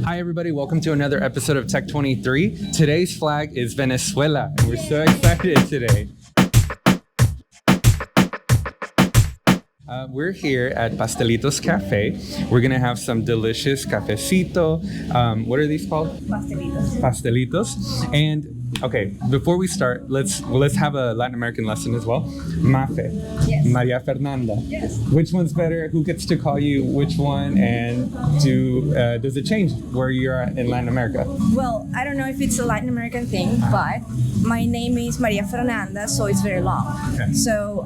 Hi, everybody. Welcome to another episode of TECH23. Today's flag is Venezuela, and we're so excited today. We're here at Pastelitos Cafe. We're going to have some delicious cafecito. What are these called? Pastelitos. Pastelitos. And okay, before we start, let's have a Latin American lesson as well. Mafe. Yes. Maria Fernanda. Yes. Which one's better? Who gets to call you which one? And does it change where you're at in Latin America? Well, I don't know if it's a Latin American thing, but my name is Maria Fernanda, so it's very long. Okay. So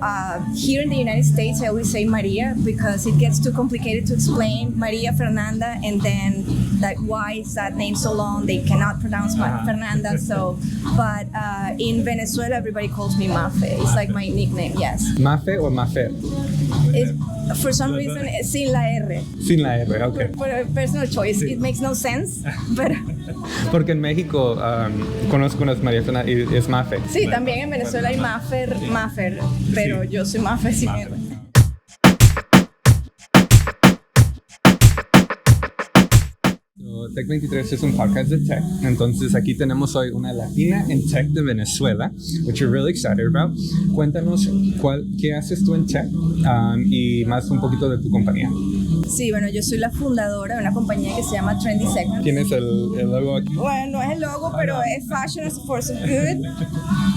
here in the United States, I always say Maria because it gets too complicated to explain. Maria Fernanda, and then like why is that name so long? They cannot pronounce Fernanda. So, but in Venezuela, everybody calls me Mafe. It's like my nickname. Yes. Mafe or Mafe? For some reason, it's sin la R. Sin la R, okay. For a personal choice, it makes no sense, but... Porque en México conozco unas María Fernanda y es Mafe. Sí, también en Venezuela hay Mafer, pero yo soy Mafe sin R. TECH23 es un podcast de tech, entonces aquí tenemos hoy una Latina en tech de Venezuela, which we're really excited about. Cuéntanos qué haces tú en tech y más un poquito de tu compañía. Sí, bueno, yo soy la fundadora de una compañía que se llama Trendy Seconds. ¿Quién es el logo aquí? Bueno, no es el logo, pero es Fashion as a Force of Good,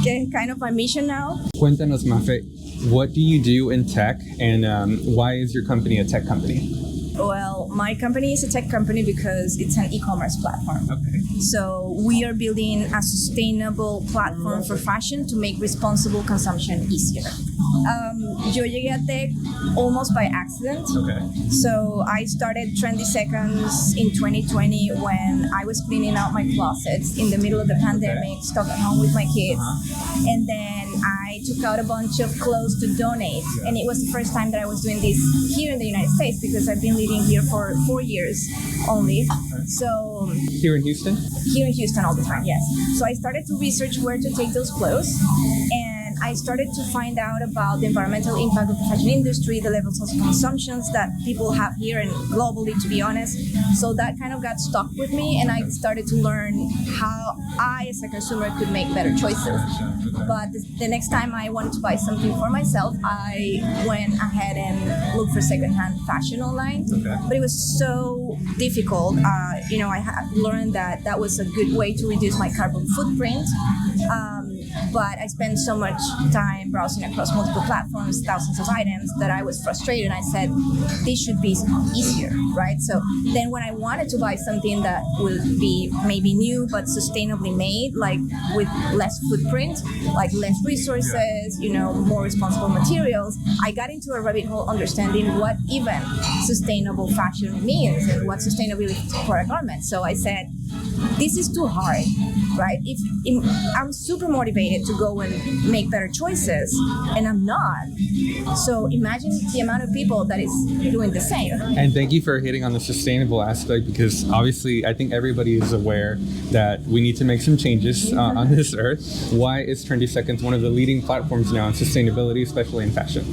que es kind of my mission now. Cuéntanos, Mafe, what do you do in tech and why is your company a tech company? Well, my company is a tech company because it's an e-commerce platform. Okay. So we are building a sustainable platform for fashion to make responsible consumption easier. Yo llegué a tech almost by accident. Okay. So I started Trendy Seconds in 2020 when I was cleaning out my closets in the middle of the pandemic, stuck at home with my kids. And then I took out a bunch of clothes to donate. And it was the first time that I was doing this here in the United States because I've been living here for 4 years only. So Here in Houston? Here in Houston all the time, yes. So I started to research where to take those clothes, and I started to find out about the environmental impact of the fashion industry, the levels of consumptions that people have here and globally, to be honest. So that kind of got stuck with me, and I started to learn how I, as a consumer, could make better choices. But the next time I wanted to buy something for myself, I went ahead and looked for secondhand fashion online. Okay. But it was so difficult. I had learned that was a good way to reduce my carbon footprint. But I spent so much time browsing across multiple platforms, thousands of items, that I was frustrated. I said, this should be easier, right? So then when I wanted to buy something that would be maybe new but sustainably made, like with less footprint, like less resources, more responsible materials, I got into a rabbit hole understanding what even sustainable fashion means and what sustainability for a garment. So I said, this is too hard, right? If I'm super motivated to go and make better choices, and I'm not. So imagine the amount of people that is doing the same. And thank you for hitting on the sustainable aspect, because obviously I think everybody is aware that we need to make some changes on this earth. Why is Trendy Seconds one of the leading platforms now in sustainability, especially in fashion?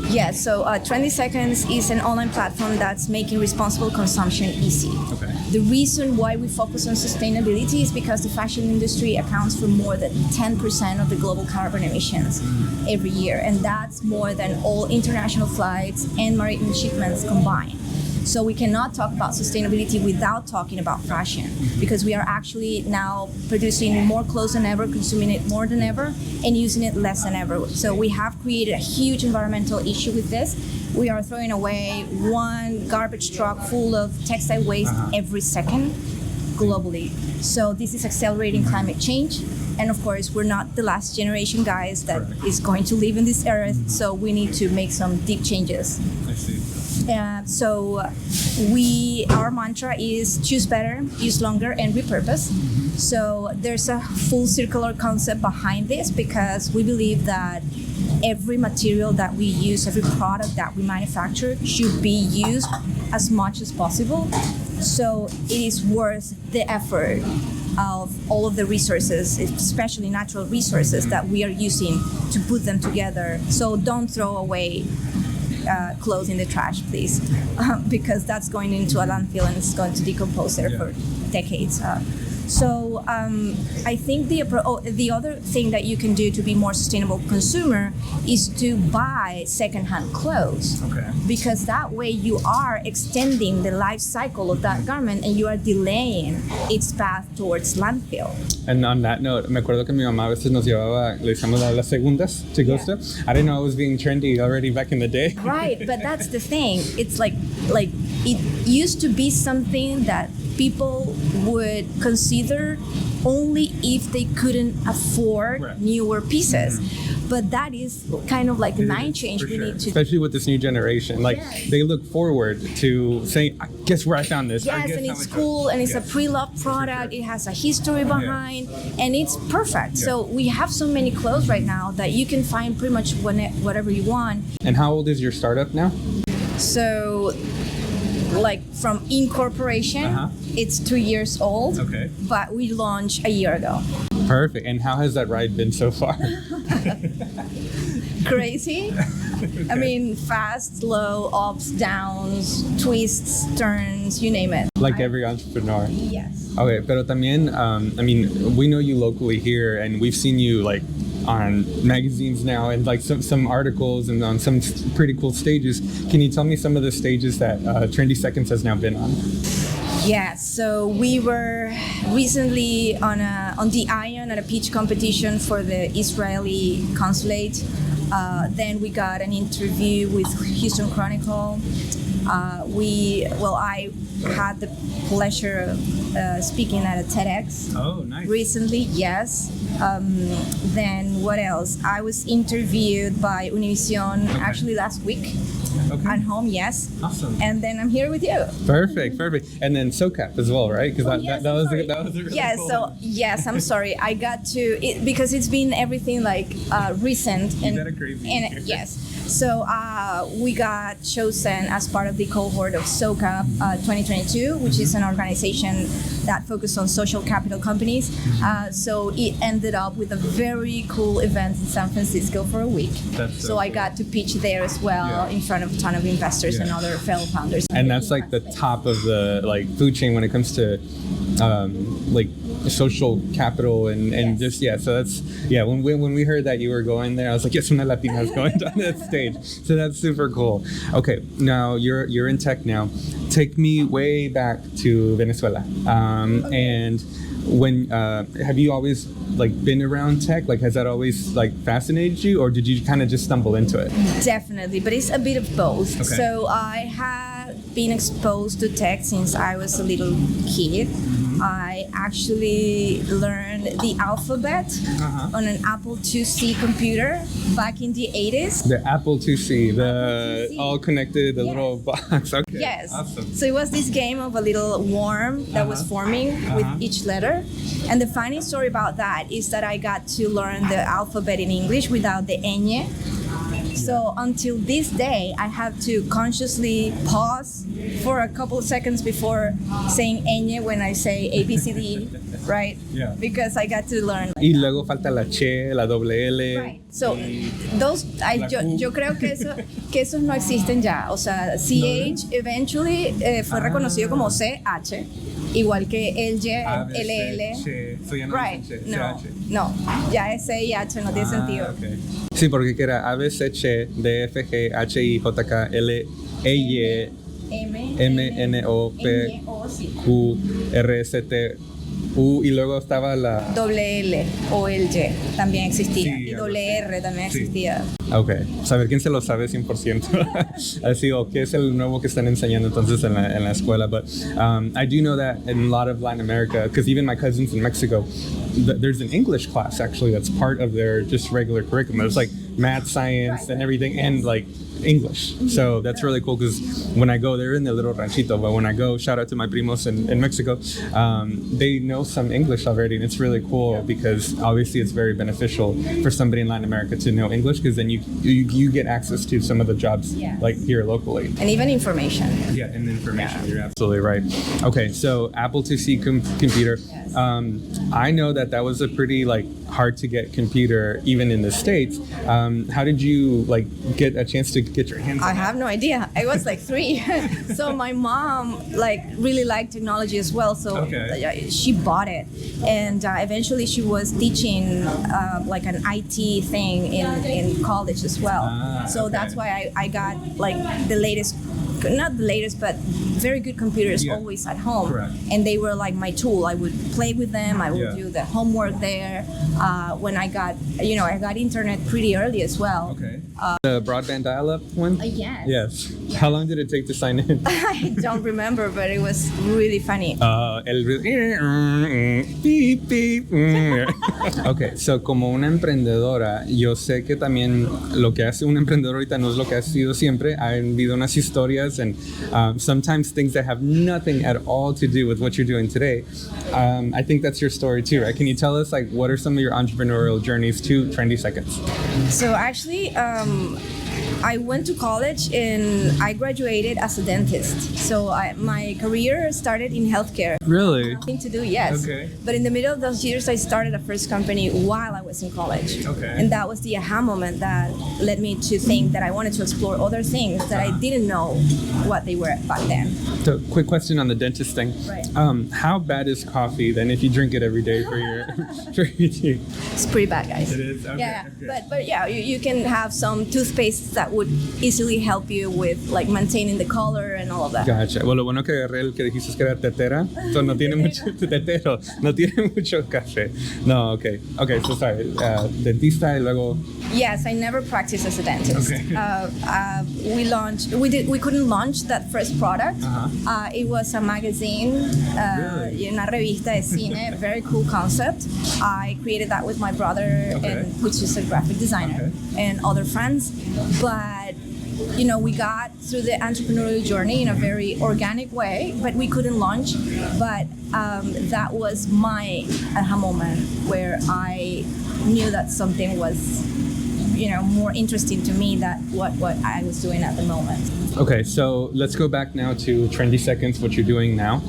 Yeah, so Trendy Seconds is an online platform that's making responsible consumption easy. Okay. The reason why we focus on sustainability is because the fashion industry accounts for more than 10% of the global carbon emissions every year, and that's more than all international flights and maritime shipments combined. So we cannot talk about sustainability without talking about fashion, because we are actually now producing more clothes than ever, consuming it more than ever, and using it less than ever. So we have created a huge environmental issue with this. We are throwing away one garbage truck full of textile waste every second globally. So this is accelerating climate change. And of course, we're not the last generation, guys, that is going to live in this earth. So we need to make some deep changes. I see. So our mantra is choose better, use longer, and repurpose. So there's a full circular concept behind this, because we believe that every material that we use, every product that we manufacture should be used as much as possible. So it is worth the effort of all of the resources, especially natural resources that we are using to put them together. So don't throw away clothes in the trash, please, because that's going into a landfill and it's going to decompose there for decades. So I think the other thing that you can do to be more sustainable consumer is to buy secondhand clothes. Okay. Because that way you are extending the life cycle of that garment and you are delaying its path towards landfill. And on that note, me acuerdo que mi mamá a veces nos llevaba, le decíamos las segundas to go to. I didn't know I was being trendy already back in the day. Right, but that's the thing. It's like it used to be something that people would consider only if they couldn't afford newer pieces. But that is kind of like the mind change we need to. Especially with this new generation. Like, they look forward to saying, guess where I found this? Yes, and it's cool, and it's a pre-loved product. It has a history behind, and it's perfect. So we have so many clothes right now that you can find pretty much whatever you want. And how old is your startup now? So, like from incorporation, it's 2 years old. Okay. But we launched a year ago. Perfect. And how has that ride been so far? Crazy. Okay. I mean, fast, slow, ups, downs, twists, turns, you name it. Like every entrepreneur. Yes. Okay, pero también, I mean, we know you locally here, and we've seen you like on magazines now and like some articles and on some pretty cool stages. Can you tell me some of the stages that Trendy Seconds has now been on? Yeah, so we were recently on the Ion at a pitch competition for the Israeli consulate. Then we got an interview with Houston Chronicle. I had the pleasure of speaking at a TEDx. Oh, nice. Recently, yes. Then what else? I was interviewed by Univision actually last week. Okay. At home, yes. Awesome. And then I'm here with you. Perfect. And then SoCap as well, right? Because that was a really cool so yes, I'm sorry. I got to because it's been everything like recent and yes. So we got chosen as part of the cohort of SoCap 2022, which is an organization that focuses on social capital companies. So it ended up with a very cool event in San Francisco for a week. That's so I got to pitch there as well in front of a ton of investors and other fellow founders. And that's like the top of the like food chain when it comes to like social capital and just so that's when we heard that you were going there, I was like, yes, una Latina is going down that stage. So that's super cool. Okay, now you're in tech now. Take me way back to Venezuela. And when have you always like been around tech? Like, has that always like fascinated you, or did you kind of just stumble into it? Definitely, but it's a bit of both. Okay. So I have been exposed to tech since I was a little kid. I actually learned the alphabet on an Apple IIc computer back in the 80s. The Apple IIc, the all connected, the little box. Okay. Yes. Awesome. So it was this game of a little worm that was forming with each letter. And the funny story about that is that I got to learn the alphabet in English without the ñ. So until this day, I have to consciously pause for a couple of seconds before saying ñ when I say A, B, C, D, right? Yeah. Because I got to learn. Y luego falta la che, la doble L. Right. So those, yo creo que esos no existen ya. O sea, CH eventually fue reconocido como CH. Igual que el Y, el L. So ya no Right. dicen No, ya es C y H no tiene sentido. Okay. Sí, porque era A, B, C, Ch, D, F, G, H, I, J, K, L, E, Y, M, N, O, P, Q, R, S, T, U, y luego estaba la... Doble L o el Y también existía. Sí, y doble R también existía. Ok, saber quién se lo sabe 100%. Así, o qué es el nuevo que están enseñando entonces en la escuela. But I do know that in a lot of Latin America, because even my cousins in Mexico, there's an English class actually that's part of their just regular curriculum. It's like math, science, and everything, and like English. So that's really cool because when I go, they're in the little ranchito, but when I go, shout out to my primos in Mexico, they know some English already, and it's really cool because obviously it's very beneficial for somebody in Latin America to know English, because then you get access to some of the jobs like here locally. And even information. Yeah, and information. You're absolutely right. Okay, so Apple IIc computer. I know that was a pretty like hard to get computer even in the States. How did you like get a chance to get your hands on I it? have no idea. I was like 3. So my mom like really liked technology as well. So she bought it. And eventually she was teaching like an IT thing in college as well. So that's why I got like the latest, not the latest, but very good computers always at home. Correct. And they were like my tool. I would play with them. I would do the homework there. When I got internet pretty early as well. Okay. The broadband dial-up one? Yes. Yes. How long did it take to sign in? I don't remember, but it was really funny. Beep, beep. Okay, so como una emprendedora, yo sé que también lo que hace un emprendedor ahorita no es lo que ha sido siempre. Ha habido unas historias and sometimes things that have nothing at all to do with what you're doing today. I think that's your story too, right? Can you tell us like what are some of your entrepreneurial journeys to Trendy Seconds? So actually, I went to college and I graduated as a dentist. So my career started in healthcare. Really? Nothing to do, yes. Okay. But in the middle of those years, I started a first company while I was in college. Okay. And that was the aha moment that led me to think that I wanted to explore other things that I didn't know what they were back then. So, quick question on the dentist thing. Right. How bad is coffee then if you drink it every day for your for your teeth? It's pretty bad, guys. It is? Okay, Yeah, okay. but yeah, you can have some toothpaste that would easily help you with like maintaining the color and all of that. Gotcha. Bueno, lo bueno que agarré el que dijiste que era tetera, so no tiene mucho tetero, no tiene mucho café. No, okay. Okay, so sorry. Dentista y luego. Yes, I never practiced as a dentist. Okay. We couldn't launch that first product. It was a magazine, Really? una revista de cine, very cool concept. I created that with my brother, which is a graphic designer, and other friends. But we got through the entrepreneurial journey in a very organic way, but we couldn't launch. But that was my aha moment where I knew that something was more interesting to me than what I was doing at the moment. Okay, so let's go back now to Trendy Seconds, what you're doing now.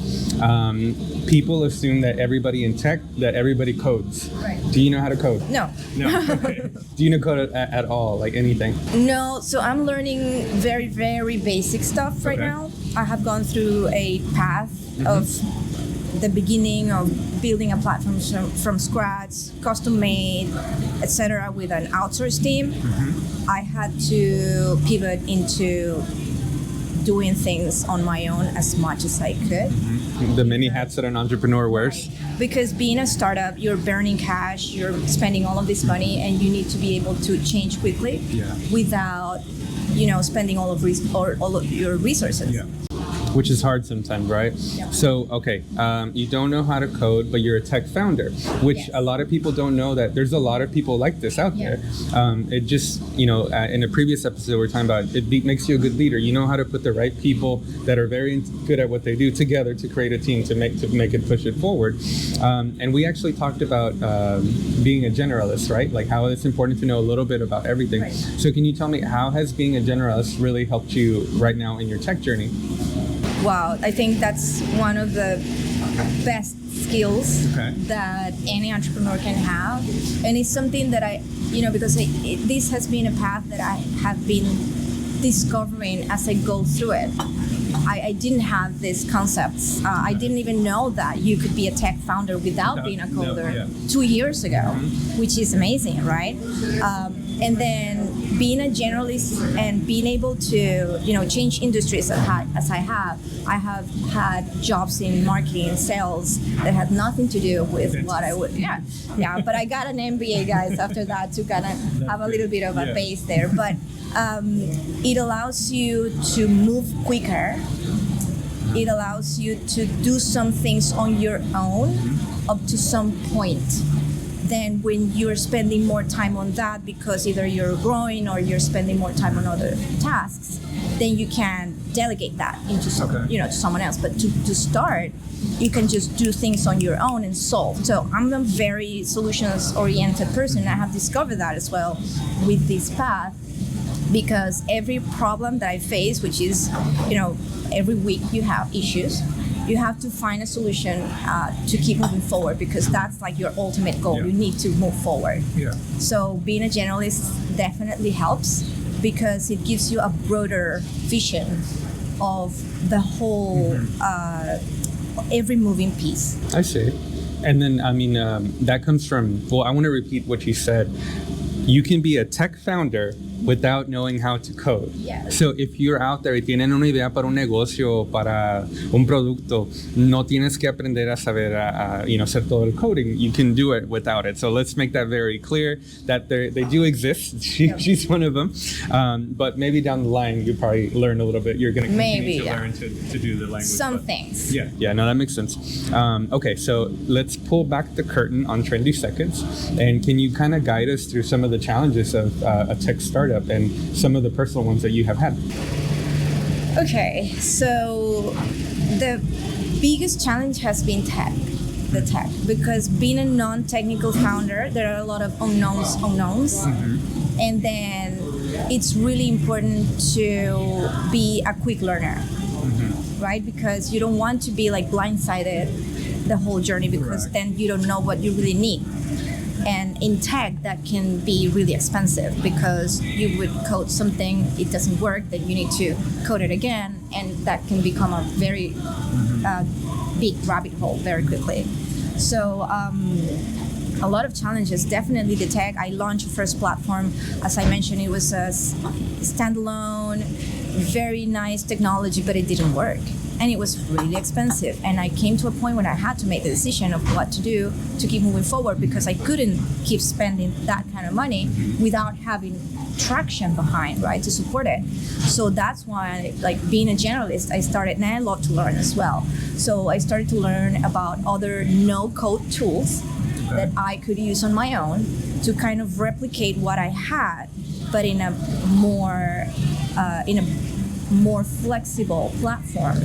People assume that everybody in tech, that everybody codes. Right. Do you know how to code? No. No. Okay. Do you know code at all, like anything? No, so I'm learning very, very basic stuff right now. I have gone through a path of the beginning of building a platform from scratch, custom made, etc., with an outsourced team. I had to pivot into doing things on my own as much as I could. The many hats that an entrepreneur wears. Because being a startup, you're burning cash, you're spending all of this money, and you need to be able to change quickly without, spending all of your resources. Yeah. Which is hard sometimes, right? Yeah. So, okay, you don't know how to code, but you're a tech founder, which a lot of people don't know that there's a lot of people like this out there. It just, in a previous episode, we were talking about it makes you a good leader. You know how to put the right people that are very good at what they do together to create a team to make it push it forward. And we actually talked about being a generalist, right? Like how it's important to know a little bit about everything. Right. So can you tell me how has being a generalist really helped you right now in your tech journey? Wow, I think that's one of the best skills Okay. that any entrepreneur can have. And it's something that because this has been a path that I have been discovering as I go through it. I didn't have these concepts. I didn't even know that you could be a tech founder without being a coder 2 years ago, which is amazing, right? And then being a generalist and being able to, change industries as I have had jobs in marketing, sales that had nothing to do with what I would, but I got an MBA, guys, after that to kind of have a little bit of a base there. But it allows you to move quicker. It allows you to do some things on your own up to some point. Then when you're spending more time on that because either you're growing or you're spending more time on other tasks, then you can delegate that into to someone else. But to start, you can just do things on your own and solve. So I'm a very solutions-oriented person. I have discovered that as well with this path, because every problem that I face, which is, every week you have issues, You have to find a solution to keep moving forward, because that's like your ultimate goal. Yeah. You need to move forward. Yeah. So being a generalist definitely helps, because it gives you a broader vision of the whole, every moving piece. I see. And then, I mean, that comes from, well, I want to repeat what you said. You can be a tech founder without knowing how to code. Yes. So if you're out there y tienen una idea para un negocio, para un producto, no tienes que aprender a saber, hacer todo el coding. You can do it without it. So let's make that very clear that they do exist. She's one of them. But maybe down the line, you probably learn a little bit. You're going to continue to learn to do the language. Some things. Yeah, no, that makes sense. Okay, so let's pull back the curtain on Trendy Seconds. And can you kind of guide us through some of the challenges of a tech startup and some of the personal ones that you have had? Okay, so the biggest challenge has been the tech, because being a non-technical founder, there are a lot of unknowns, and then it's really important to be a quick learner, right? Because you don't want to be like blindsided the whole journey, because then you don't know what you really need. And in tech, that can be really expensive, because you would code something, it doesn't work, then you need to code it again, and that can become a very big rabbit hole very quickly. So a lot of challenges, definitely the tech. I launched a first platform, as I mentioned, it was a standalone, very nice technology, but it didn't work. And it was really expensive. And I came to a point when I had to make the decision of what to do to keep moving forward, because I couldn't keep spending that kind of money without having traction behind, right, to support it. So that's why, like, being a generalist, I started, and I love to learn as well. So I started to learn about other no-code tools that I could use on my own to kind of replicate what I had, but in a more flexible platform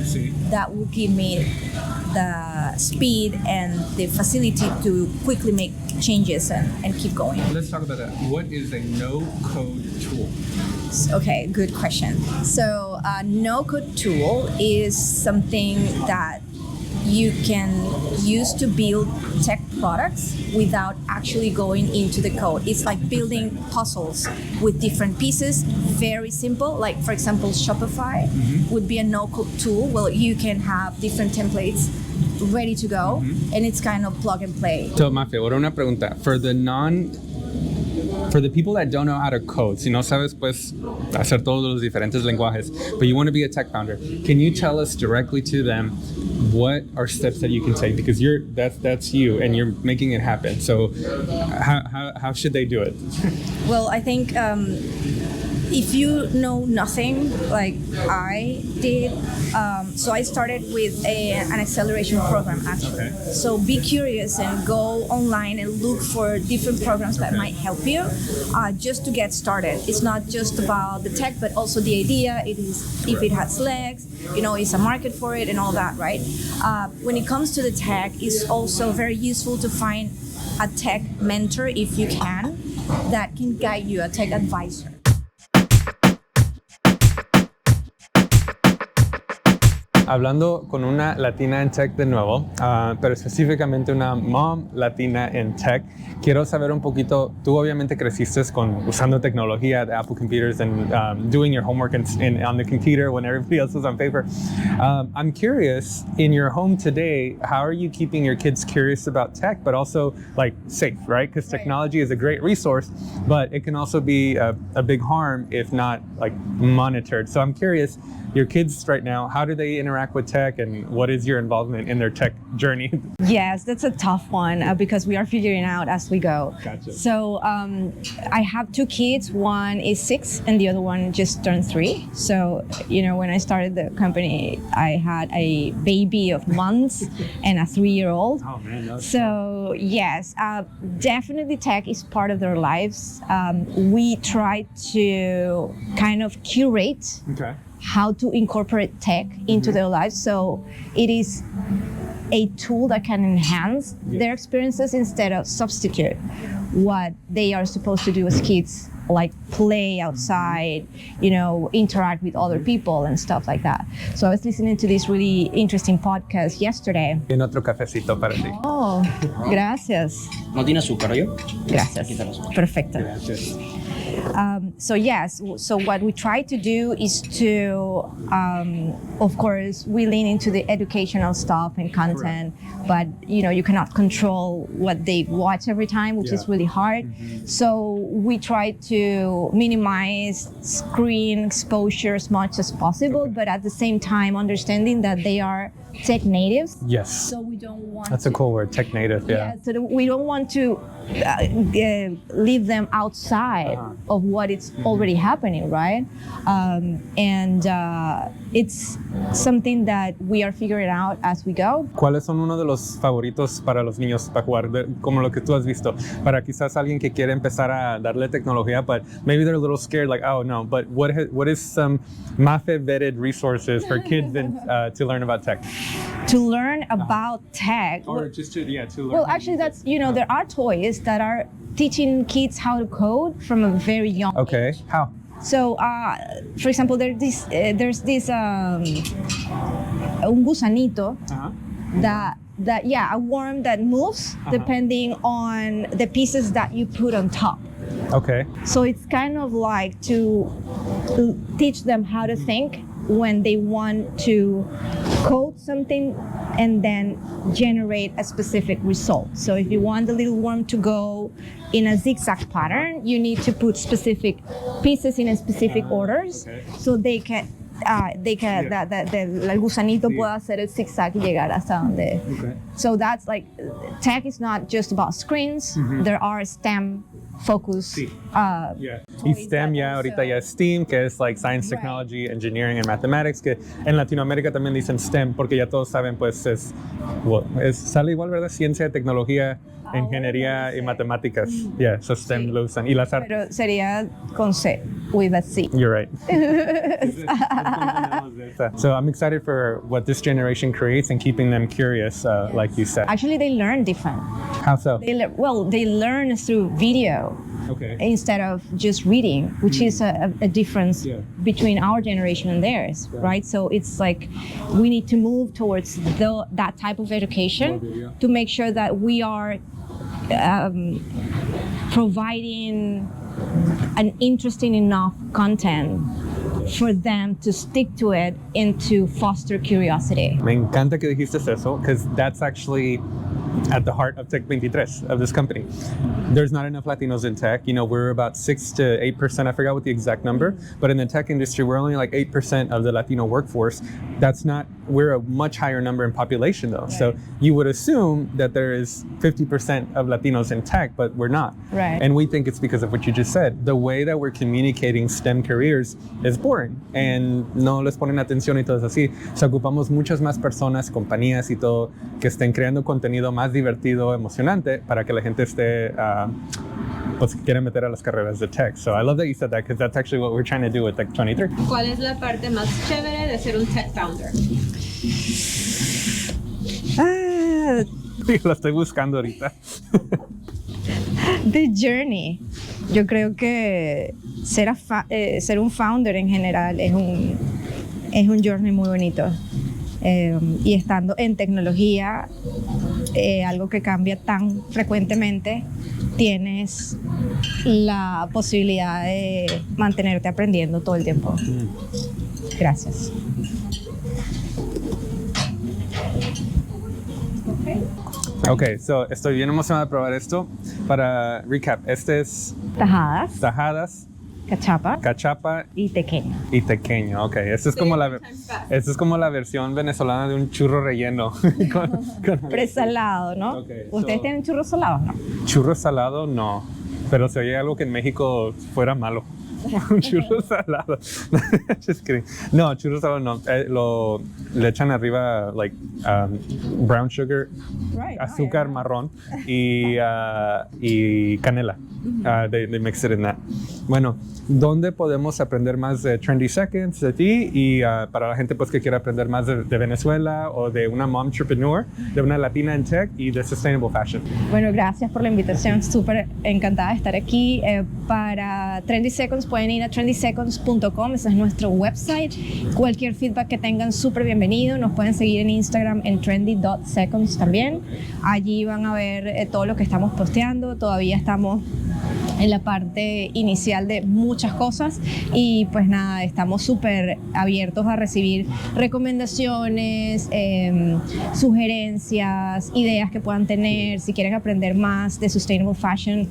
that will give me the speed and the facility to quickly make changes and keep going. Let's talk about that. What is a no-code tool? Okay, good question. So a no-code tool is something that you can use to build tech products without actually going into the code. It's like building puzzles with different pieces, very simple. Like, for example, Shopify would be a no-code tool. Well, you can have different templates ready to go, and it's kind of plug and play. So, Mafe, ahora una pregunta. For the people that don't know how to code, si no sabes pues hacer todos los diferentes lenguajes, but you want to be a tech founder, can you tell us directly to them what are steps that you can take? Because that's you, and you're making it happen. So how should they do it? Well, I think if you know nothing, like I did, so I started with an acceleration program, actually. Okay. So be curious and go online and look for different programs that might help you just to get started. It's not just about the tech, but also the idea. It is, if it has legs, it's a market for it and all that, right? When it comes to the tech, it's also very useful to find a tech mentor, if you can, that can guide you, a tech advisor. Hablando con una latina en tech de nuevo, pero específicamente una mom latina en tech, quiero saber un poquito, tú obviamente creciste usando tecnología, the Apple computers, and doing your homework on the computer when everybody else was on paper. I'm curious, in your home today, how are you keeping your kids curious about tech, but also like safe, right? Because technology is a great resource, but it can also be a big harm if not like monitored. So I'm curious, your kids right now, how do they interact with tech, and what is your involvement in their tech journey? Yes, that's a tough one because we are figuring out as we go. Gotcha. So I have two kids. One is 6 and the other one just turned 3. So, when I started the company, I had a baby of months and a 3-year-old. Oh man. So yes, definitely tech is part of their lives. We try to kind of curate how to incorporate tech into their lives. So it is a tool that can enhance their experiences instead of substitute what they are supposed to do as kids like play outside, interact with other people and stuff like that. So I was listening to this really interesting podcast yesterday. En otro cafecito para ti. Oh, gracias. ¿No tiene azúcar, yo? Gracias. Perfecto. Gracias. So what we try to do is to, of course, we lean into the educational stuff and content, but you cannot control what they watch every time, which is really hard. So we try to minimize screen exposure as much as possible, but at the same time understanding that they are tech natives. Yes. So we don't want That's a cool word, tech native, yeah. So we don't want to leave them outside of what is already happening, right? It's something that we are figuring out as we go. ¿Cuáles son uno de los favoritos para los niños para jugar, como lo que tú has visto? Para quizás alguien que quiere empezar a darle tecnología, but maybe they're a little scared, like, oh no, but what is some Mafe vetted resources for kids to learn about tech? To learn about tech. Or just to learn. Well, actually, that's, there are toys that are teaching kids how to code from a very young Okay, age. how? So, for example, there's this un gusanito a worm that moves depending on the pieces that you put on top. Okay. So it's kind of like to teach them how to think when they want to code something and then generate a specific result. So if you want the little worm to go in a zigzag pattern, you need to put specific pieces in a specific orders, so they can el gusanito pueda hacer el zigzag y llegar hasta donde. Okay. So that's like, tech is not just about screens. There are STEM focus. Y STEM ya ahorita ya es STEAM, que es like Science, Technology, Engineering and Mathematics, que en Latinoamérica también dicen STEM porque ya todos saben, pues sale igual, ¿verdad? Ciencia, tecnología, ingeniería y matemáticas. Yeah, so STEM lo usan. Y las artes. Pero sería con C, with a C. You're right. So I'm excited for what this generation creates and keeping them curious, like you said. Actually, they learn different. How so? They learn through video. Okay. Instead of just reading, which is a difference between our generation and theirs, right? So it's like we need to move towards that type of education to make sure that we are providing an interesting enough content for them to stick to it and to foster curiosity. Me encanta que dijiste eso, because that's actually at the heart of TECH23, of this company. There's not enough Latinos in tech. We're about 6 to 8%, I forgot what the exact number, but in the tech industry, we're only like 8% of the Latino workforce. We're a much higher number in population though. Right. So you would assume that there is 50% of Latinos in tech, but we're not. Right. And we think it's because of what you just said. The way that we're communicating STEM careers is boring and no les ponen atención y todo es así. So ocupamos muchas más personas, compañías y todo que estén creando contenido más divertido, emocionante para que la gente esté pues quieren meter a las carreras de tech. So I love that you said that because that's actually what we're trying to do with TECH23. ¿Cuál es la parte más chévere de ser un tech founder? Lo estoy buscando ahorita. The journey. Yo creo que ser un founder en general es un journey muy bonito. Y estando en tecnología, algo que cambia tan frecuentemente, tienes la posibilidad de mantenerte aprendiendo todo el tiempo. Gracias. Okay, so estoy bien emocionado de probar esto. Para recap, este es tajadas, cachapa y tequeño. Y tequeño, ok. Esta es como la versión venezolana de un churro relleno. con Presalado, ¿no? Okay, ¿Ustedes tienen churros salados, no? Churro salado, no. Pero se oye algo que en México fuera malo. Un churro salado. Just kidding. No, churro salado no. Le echan arriba like brown sugar, Right. azúcar marrón y canela. They mix it in that. Bueno, ¿dónde podemos aprender más de Trendy Seconds, de ti y para la gente pues que quiera aprender más de Venezuela o de una mom entrepreneur, de una latina en tech y de sustainable fashion? Bueno, gracias por la invitación, súper encantada de estar aquí. Para Trendy Seconds pueden ir a trendyseconds.com, ese es nuestro website. Cualquier feedback que tengan, súper bienvenido. Nos pueden seguir en Instagram en trendy.seconds también. Allí van a ver todo lo que estamos posteando. Todavía estamos en la parte inicial de muchas cosas y pues nada, estamos súper abiertos a recibir recomendaciones, sugerencias, ideas que puedan tener. Si quieren aprender más de Sustainable Fashion,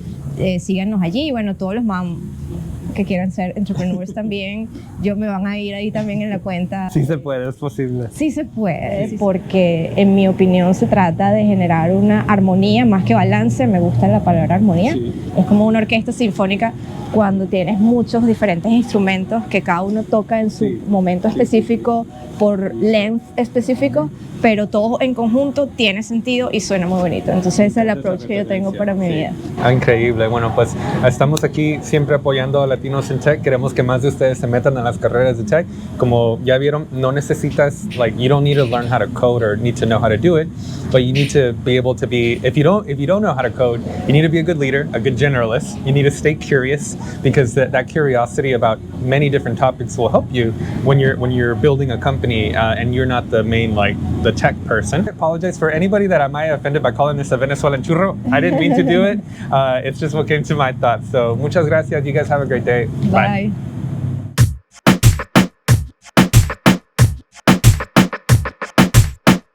síganos allí. Bueno, todos los que quieran ser entrepreneurs también, me van a ir ahí también en la cuenta. Sí se puede, es posible. Sí se puede, porque en mi opinión se trata de generar una armonía más que balance. Me gusta la palabra armonía. Sí. Es como una orquesta sinfónica cuando tienes muchos diferentes instrumentos que cada uno toca en su momento específico, por length específico, pero todo en conjunto tiene sentido y suena muy bonito. Entonces ese es el approach que yo tengo para mi vida. Increíble. Bueno, pues estamos aquí siempre apoyando a Latinos en Tech. Queremos que más de ustedes se metan en las carreras de Tech. Como ya vieron, no necesitas, you don't need to learn how to code or need to know how to do it, but you need to be able to be, if you don't know how to code, you need to be a good leader, a good generalist. You need to stay curious, because that curiosity about many different topics will help you when you're building a company and you're not the main, the tech person. I apologize for anybody that I might have offended by calling this a Venezuelan churro. I didn't mean to do it. It's just what came to my thoughts. So muchas gracias. You guys have a great day. Bye.